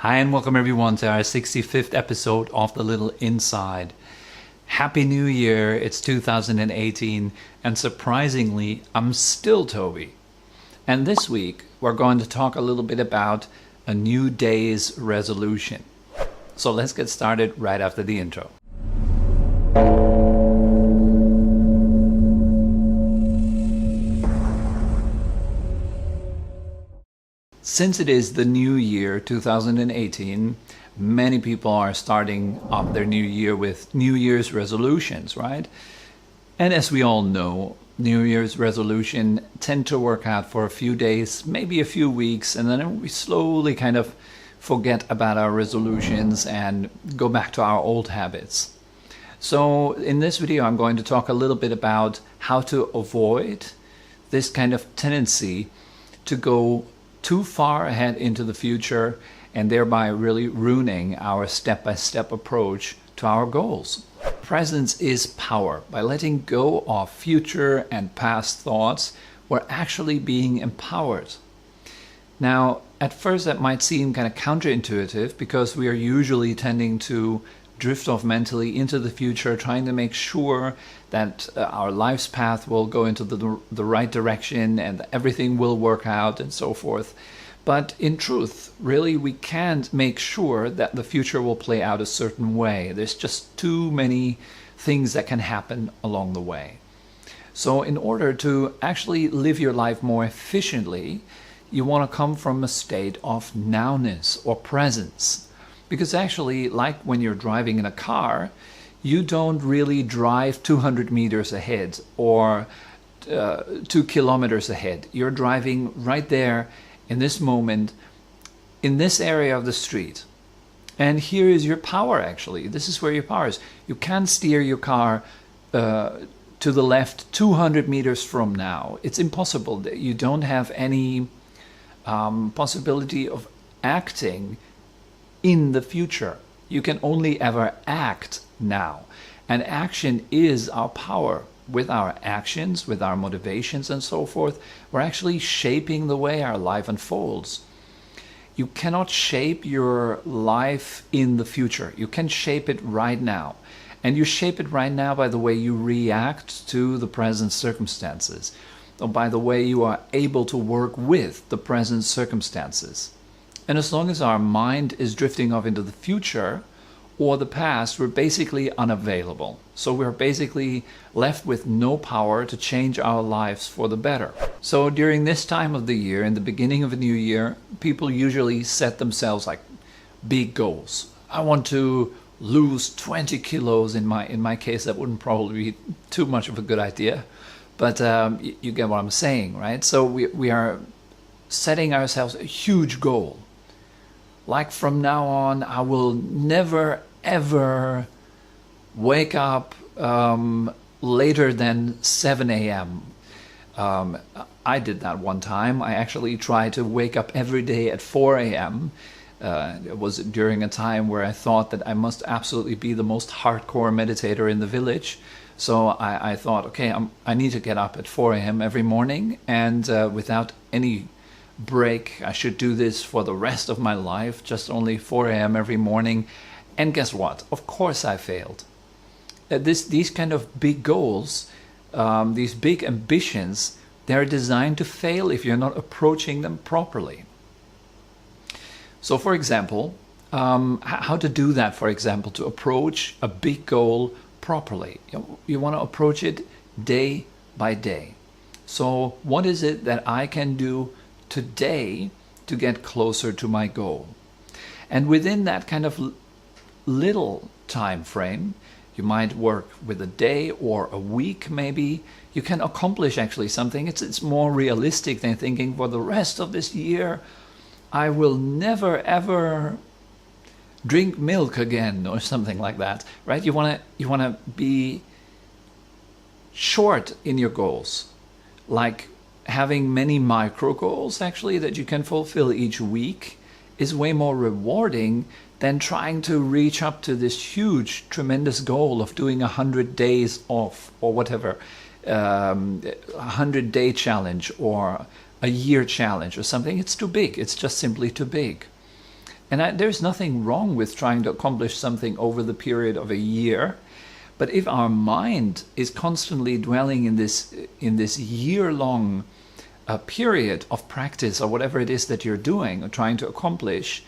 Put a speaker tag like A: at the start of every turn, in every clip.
A: Hi and welcome everyone to our 65th episode of The Little Inside. Happy New Year, it's 2018 and surprisingly I'm still Toby. And this week we're going to talk a little bit about a new day's resolution. So let's get started right after the intro. Since it is the new year 2018, many people are starting off their new year with New Year's resolutions, right? And as we all know, New Year's resolutions tend to work out for a few days, maybe a few weeks, and then we slowly kind of forget about our resolutions and go back to our old habits. So in this video, I'm going to talk a little bit about how to avoid this kind of tendency to go too far ahead into the future and thereby really ruining our step-by-step approach to our goals. Presence is power. By letting go of future and past thoughts, we're actually being empowered. Now, at first that might seem kind of counterintuitive because we are usually tending to drift off mentally into the future, trying to make sure that our life's path will go into the right direction and everything will work out and so forth. But in truth, really, we can't make sure that the future will play out a certain way. There's just too many things that can happen along the way. So in order to actually live your life more efficiently, you want to come from a state of nowness or presence. Because actually, like when you're driving in a car, you don't really drive 200 meters ahead or 2 kilometers ahead. You're driving right there in this moment, in this area of the street. And here is your power, actually. This is where your power is. You can't steer your car to the left 200 meters from now. It's impossible. You don't have any possibility of acting in the future. You can only ever act now. And action is our power. With our actions, with our motivations and so forth, we're actually shaping the way our life unfolds. You cannot shape your life in the future. You can shape it right now. And you shape it right now by the way you react to the present circumstances, or by the way you are able to work with the present circumstances. And as long as our mind is drifting off into the future or the past, we're basically unavailable. So we're basically left with no power to change our lives for the better. So during this time of the year, in the beginning of a new year, people usually set themselves like big goals. I want to lose 20 kilos. In my case, that wouldn't probably be too much of a good idea. But you get what I'm saying, right? So we are setting ourselves a huge goal. Like from now on, I will never ever wake up later than 7 a.m. I did that one time. I actually tried to wake up every day at 4 a.m. It was during a time where I thought that I must absolutely be the most hardcore meditator in the village. So I thought, okay, I need to get up at 4 a.m. every morning, and without any break, I should do this for the rest of my life, just only 4 a.m. every morning. And guess what? Of course I failed. These kind of big goals, these big ambitions, they're designed to fail if you're not approaching them properly. So for example, how to do that, for example, to approach a big goal properly. You want to approach it day by day. So what is it that I can do today to get closer to my goal? And within that kind of little time frame, you might work with a day or a week maybe. You can accomplish actually something. It's more realistic than thinking for the rest of this year I will never ever drink milk again or something like that, right? You want to be short in your goals, like having many micro goals actually that you can fulfill each week is way more rewarding than trying to reach up to this huge, tremendous goal of doing 100 days off or whatever, 100-day challenge or a year challenge or something. It's too big. It's just simply too big. And there's nothing wrong with trying to accomplish something over the period of a year. But if our mind is constantly dwelling in this year-long period of practice or whatever it is that you're doing or trying to accomplish,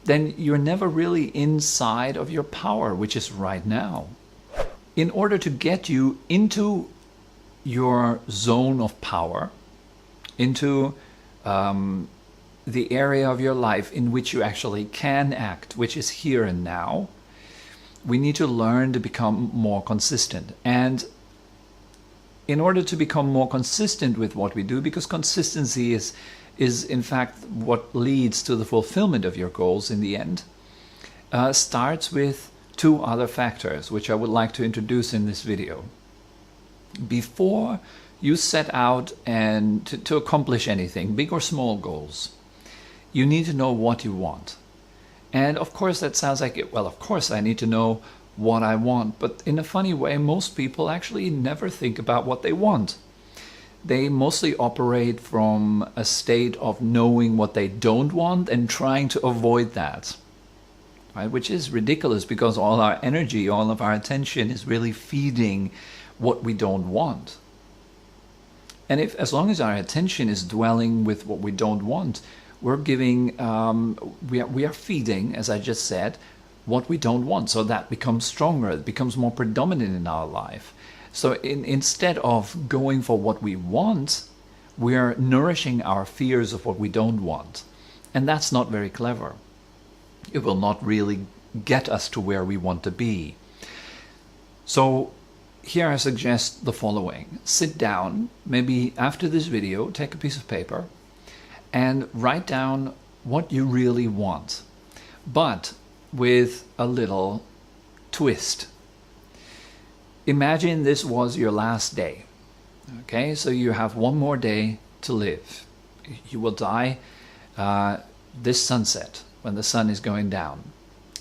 A: then you're never really inside of your power, which is right now. In order to get you into your zone of power, into the area of your life in which you actually can act, which is here and now, we need to learn to become more consistent. And in order to become more consistent with what we do, because consistency is in fact what leads to the fulfillment of your goals in the end, starts with two other factors, which I would like to introduce in this video. Before you set out and to accomplish anything, big or small goals, you need to know what you want. And of course that sounds like, well, of course I need to know what I want. But in a funny way, most people actually never think about what they want. They mostly operate from a state of knowing what they don't want and trying to avoid that. Right? Which is ridiculous, because all our energy, all of our attention is really feeding what we don't want. And as long as our attention is dwelling with what we don't want, we're giving, we are feeding, as I just said, what we don't want. So that becomes stronger, it becomes more predominant in our life. So instead of going for what we want, we're nourishing our fears of what we don't want. And that's not very clever. It will not really get us to where we want to be. So here I suggest the following. Sit down, maybe after this video, take a piece of paper and write down what you really want, but with a little twist. Imagine this was your last day. Okay, so you have one more day to live. You will die this sunset, when the sun is going down.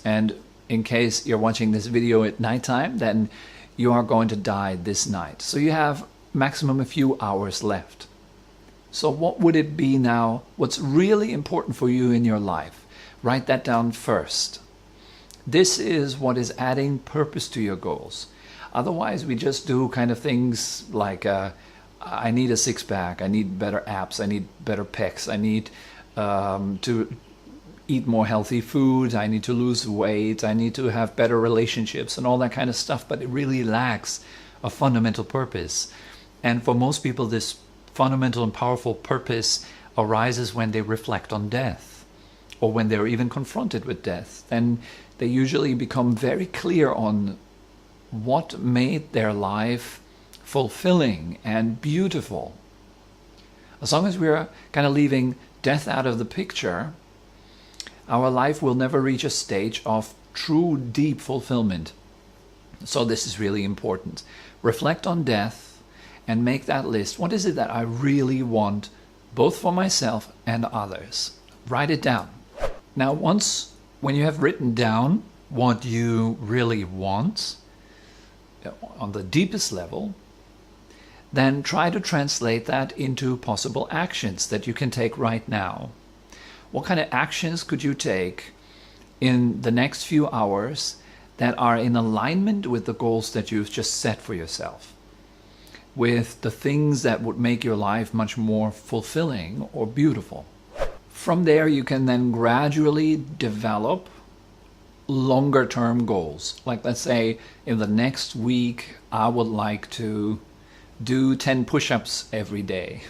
A: And in case you're watching this video at nighttime, then you are going to die this night. So you have maximum a few hours left. So what would it be now? What's really important for you in your life? Write that down first. This is what is adding purpose to your goals. Otherwise, we just do kind of things like, I need a six-pack, I need better abs, I need better pecs, I need to eat more healthy food, I need to lose weight, I need to have better relationships and all that kind of stuff, but it really lacks a fundamental purpose. And for most people, this fundamental and powerful purpose arises when they reflect on death, or when they're even confronted with death. Then they usually become very clear on what made their life fulfilling and beautiful. As long as we're kind of leaving death out of the picture, our life will never reach a stage of true deep fulfillment. So this is really important. Reflect on death and make that list. What is it that I really want, both for myself and others? Write it down. Now, when you have written down what you really want on the deepest level, then try to translate that into possible actions that you can take right now. What kind of actions could you take in the next few hours that are in alignment with the goals that you've just set for yourself, with the things that would make your life much more fulfilling or beautiful? From there, you can then gradually develop longer term goals. Like, let's say in the next week, I would like to do 10 push-ups every day.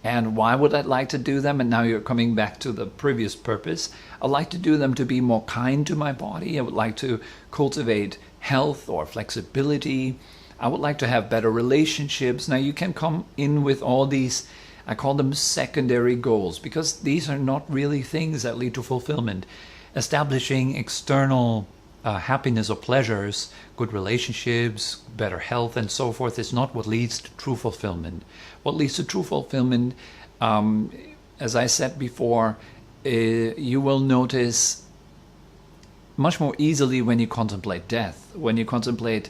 A: And why would I like to do them? And now you're coming back to the previous purpose. I'd like to do them to be more kind to my body. I would like to cultivate health or flexibility. I would like to have better relationships. Now you can come in with all these, I call them secondary goals, because these are not really things that lead to fulfillment. Establishing external happiness or pleasures, good relationships, better health, and so forth is not what leads to true fulfillment. What leads to true fulfillment, as I said before, you will notice much more easily when you contemplate death. When you contemplate,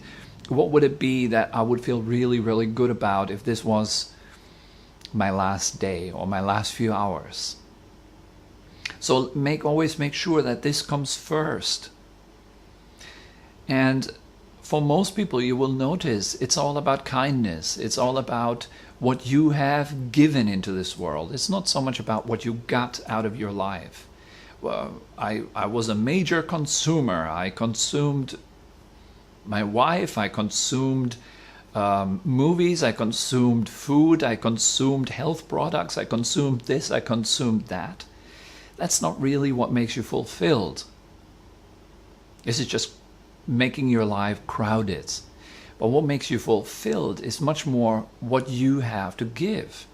A: what would it be that I would feel really, really good about if this was my last day or my last few hours? So always make sure that this comes first. And for most people, you will notice it's all about kindness. It's all about what you have given into this world. It's not so much about what you got out of your life. Well, I was a major consumer. I consumed my wife. I consumed movies. I consumed food. I consumed health products. I consumed this. I consumed that. That's not really what makes you fulfilled. This is just making your life crowded. But what makes you fulfilled is much more what you have to give.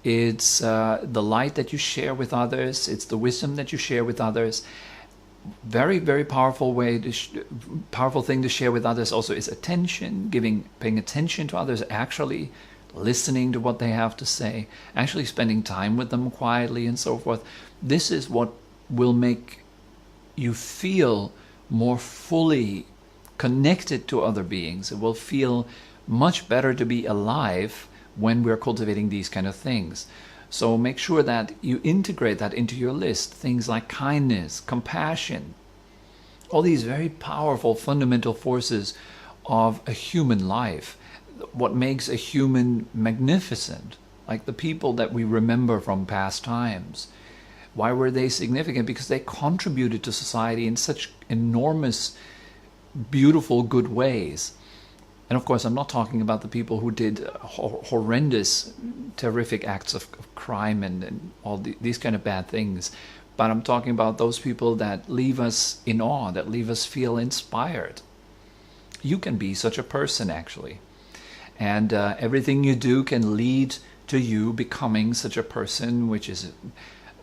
A: It's the light that you share with others. It's the wisdom that you share with others. Very, very powerful powerful thing to share with others also is attention, paying attention to others, actually listening to what they have to say, actually spending time with them quietly and so forth. This is what will make you feel more fully connected to other beings. It will feel much better to be alive when we're cultivating these kind of things. So make sure that you integrate that into your list. Things like kindness, compassion, all these very powerful fundamental forces of a human life. What makes a human magnificent, like the people that we remember from past times. Why were they significant? Because they contributed to society in such enormous, beautiful, good ways. And of course, I'm not talking about the people who did horrendous, terrific acts of crime and all these kind of bad things. But I'm talking about those people that leave us in awe, that leave us feel inspired. You can be such a person, actually. And everything you do can lead to you becoming such a person, which is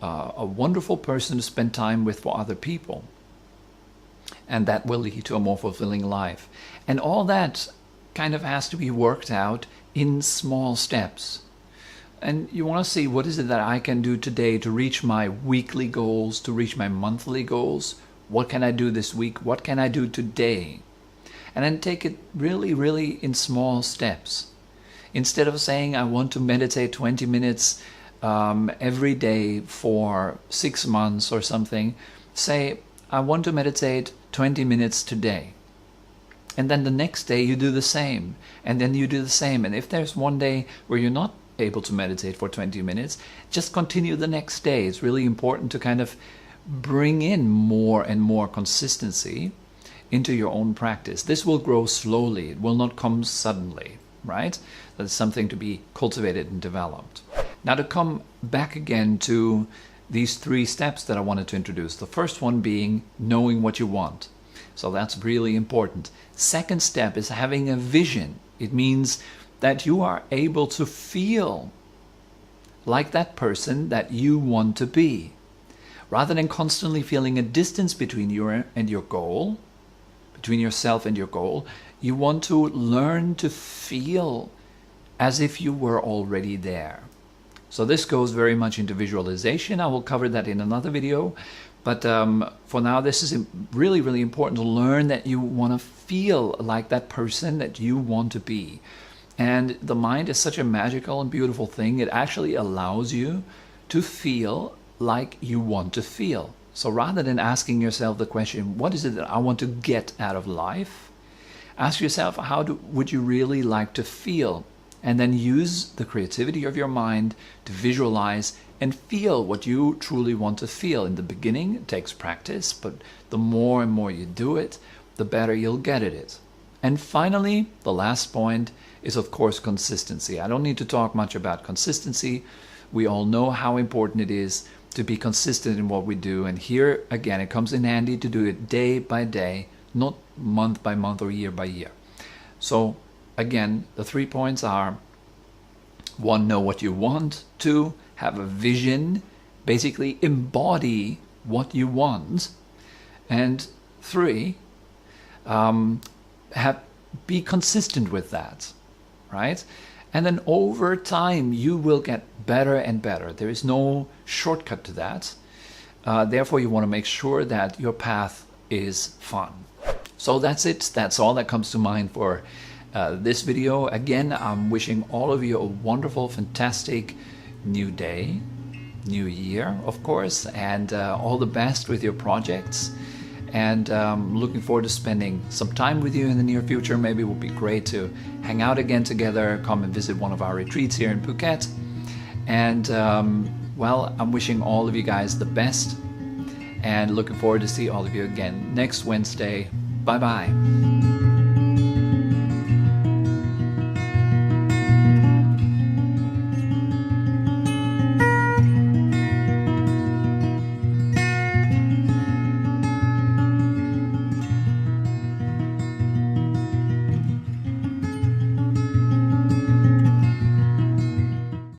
A: a wonderful person to spend time with for other people. And that will lead to a more fulfilling life. And all that kind of has to be worked out in small steps. And you want to see, what is it that I can do today to reach my weekly goals, to reach my monthly goals? What can I do this week? What can I do today? And then take it really, really in small steps. Instead of saying I want to meditate 20 minutes every day for 6 months or something, say I want to meditate 20 minutes today. And then the next day you do the same, and then you do the same. And if there's one day where you're not able to meditate for 20 minutes, just continue the next day. It's really important to kind of bring in more and more consistency into your own practice. This will grow slowly. It will not come suddenly, right? That's something to be cultivated and developed. Now, to come back again to these 3 steps that I wanted to introduce. The first one being knowing what you want. So that's really important. Second step is having a vision. It means that you are able to feel like that person that you want to be. Rather than constantly feeling a distance between you and your goal, between yourself and your goal, you want to learn to feel as if you were already there. So this goes very much into visualization. I will cover that in another video. But for now, this is really, really important to learn that you want to feel like that person that you want to be. And the mind is such a magical and beautiful thing. It actually allows you to feel like you want to feel. So rather than asking yourself the question, what is it that I want to get out of life? Ask yourself, would you really like to feel? And then use the creativity of your mind to visualize and feel what you truly want to feel. In the beginning, it takes practice, but the more and more you do it, the better you'll get at it. And finally, the last point is, of course, consistency. I don't need to talk much about consistency. We all know how important it is to be consistent in what we do. And here, again, it comes in handy to do it day by day, not month by month or year by year. So again, the 3 points are: 1, know what you want. 2, have a vision, basically embody what you want. And 3, be consistent with that, right? And then over time, you will get better and better. There is no shortcut to that. Therefore, you want to make sure that your path is fun. So that's it. That's all that comes to mind for this video. Again, I'm wishing all of you a wonderful, fantastic new day. new year, of course, and all the best with your projects. And looking forward to spending some time with you in the near future. Maybe it would be great to hang out again together, come and visit one of our retreats here in Phuket. And well, I'm wishing all of you guys the best and looking forward to see all of you again next Wednesday. Bye bye.